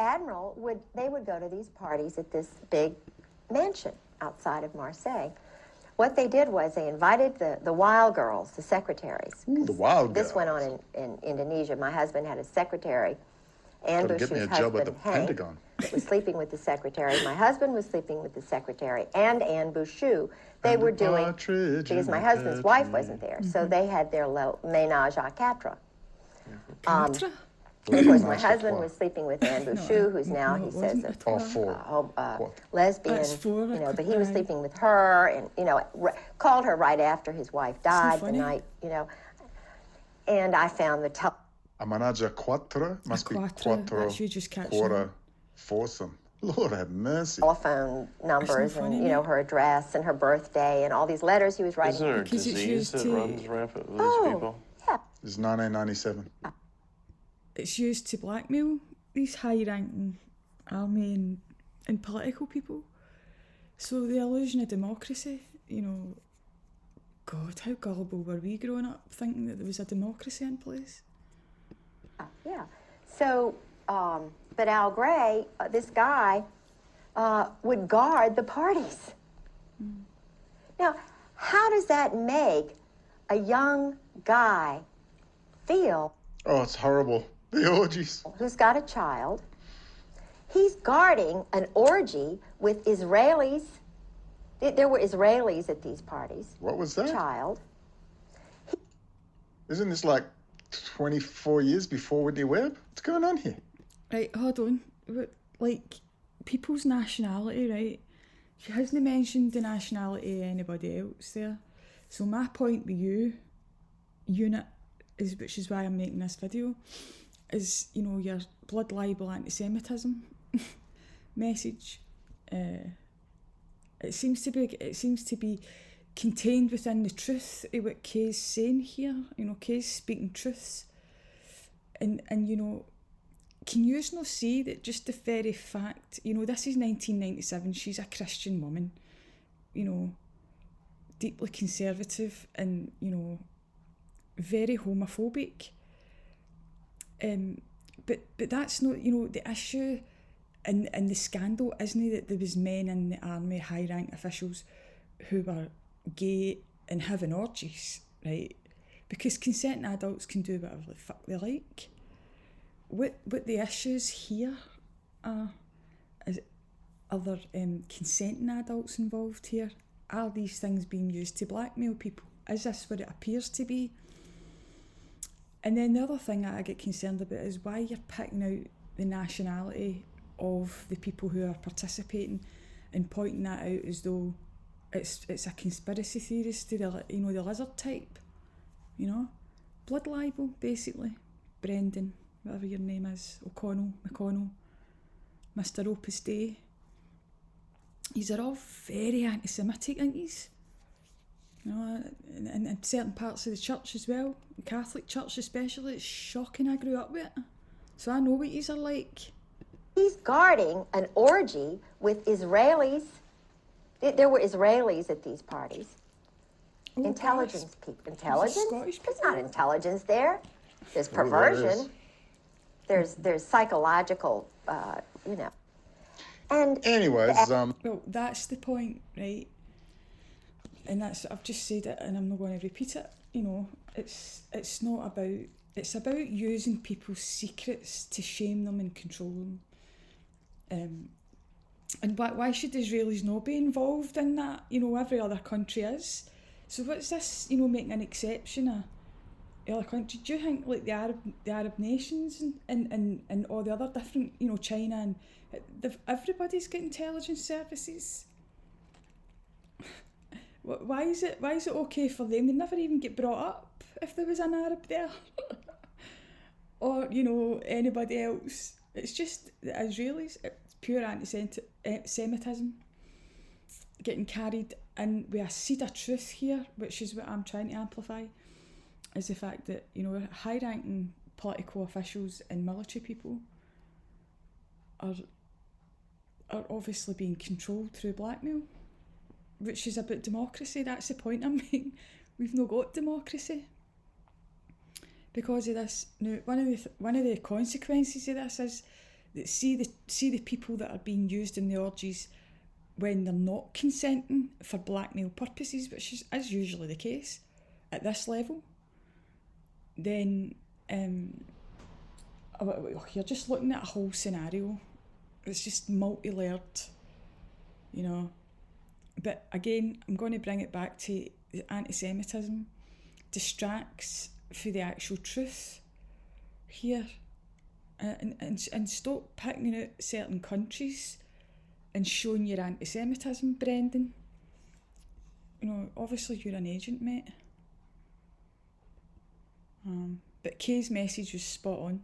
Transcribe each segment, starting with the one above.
admiral would go to these parties at this big mansion outside of Marseille. What they did was they invited the wild girls, the secretaries. Ooh, the wild girls. This went on in Indonesia. My husband had a secretary, Anne Get me a Bushu's job at husband, the Hank, Pentagon. was sleeping with the secretary. My husband was sleeping with the secretary and Anne Bushu. They were doing, because my husband's wife wasn't there, so they had their ménage à quatre. Of course, my husband was sleeping with Anne Bushu, who's now, he says, lesbian, you know, but he was sleeping with her and, you know, called her right after his wife died the night, you know. And I found the A menage a quatre must be quattro, quarter, foursome. Lord have mercy. Telephone numbers and, you know, her address and her birthday and all these letters he was writing. Is there a disease that runs rampant with these people? Yeah. It's 1997. It's used to blackmail these high-ranking army and political people. So the illusion of democracy, you know, God, how gullible were we growing up thinking that there was a democracy in place? Yeah. So, but Al Gray, this guy, would guard the parties. Now, how does that make a young guy feel? Oh, it's horrible. The orgies. Who's got a child. He's guarding an orgy with Israelis. There were Israelis at these parties. What was that? Child. Isn't this like 24 years before Whitney Webb? What's going on here? Right, hold on. Like, people's nationality, right? She hasn't mentioned the nationality of anybody else there. So my point with you, unit, which is why I'm making this video, is, you know, your blood libel anti-Semitism message. It seems to be contained within the truth of what Kay's saying here. You know, Kay's speaking truths, and you know, can you not see that just the very fact, you know, this is 1997. She's a Christian woman, you know, deeply conservative and, you know, very homophobic. But that's not, you know, the issue and the scandal isn't it that there was men in the army, high rank officials, who were gay and having orgies, right? Because consenting adults can do whatever the fuck they like. What the issues here are there consenting adults involved here? Are these things being used to blackmail people? Is this what it appears to be? And then the other thing that I get concerned about is why you're picking out the nationality of the people who are participating and pointing that out as though it's a conspiracy theorist to the lizard type, you know, blood libel basically. Brendan, whatever your name is, McConnell, Mr. Opus Dei. These are all very anti-Semitic, aren't these? You know, in certain parts of the church as well, the Catholic Church especially. It's shocking. I grew up with it, so I know what these are like. He's guarding an orgy with Israelis. There were Israelis at these parties. Oh, Intelligence people. Intelligence? Scottish There's people. not intelligence there. There's perversion. There's psychological, you know. And anyways, well, that's the point, right? And that's, I've just said it and I'm not going to repeat it. You know, it's about using people's secrets to shame them and control them. And why should Israelis not be involved in that? You know, every other country is. So what's this, you know, making an exception of other countries? Do you think like the Arab nations and all the other different, you know, China and everybody's got intelligence services? Why is it okay for them? They never even get brought up if there was an Arab there, or you know, anybody else. It's just the Israelis. It's pure anti-Semitism getting carried in with a seed of truth here, which is what I'm trying to amplify, is the fact that, you know, high-ranking political officials and military people are obviously being controlled through blackmail, which is about democracy. That's the point I'm making. We've not got democracy because of this. Now, one of the consequences of this is see the people that are being used in the orgies when they're not consenting for blackmail purposes, which is usually the case at this level, then you're just looking at a whole scenario. It's just multi-layered, you know. But again, I'm going to bring it back to the anti-Semitism distracts for the actual truth here, and stop picking out certain countries and showing your anti-Semitism, Brendan. You know, obviously you're an agent, mate. But Kay's message was spot on.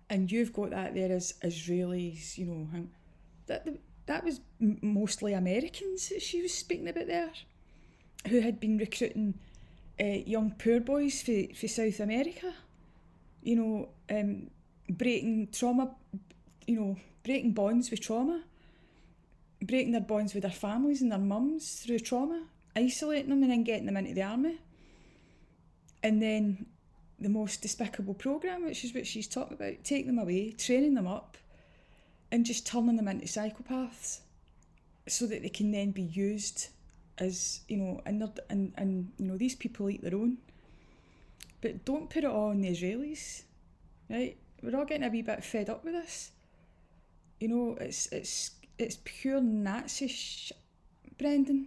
And you've got that there as Israelis, you know, that was mostly Americans that she was speaking about there, who had been recruiting young poor boys for South America, you know, breaking bonds with trauma, breaking their bonds with their families and their mums through trauma, isolating them and then getting them into the army. And then the most despicable programme, which is what she's talking about, take them away, training them up, and just turning them into psychopaths so that they can then be used as, you know, and you know, these people eat their own. But don't put it all on the Israelis, right? We're all getting a wee bit fed up with this. You know, it's pure Nazi Brendan.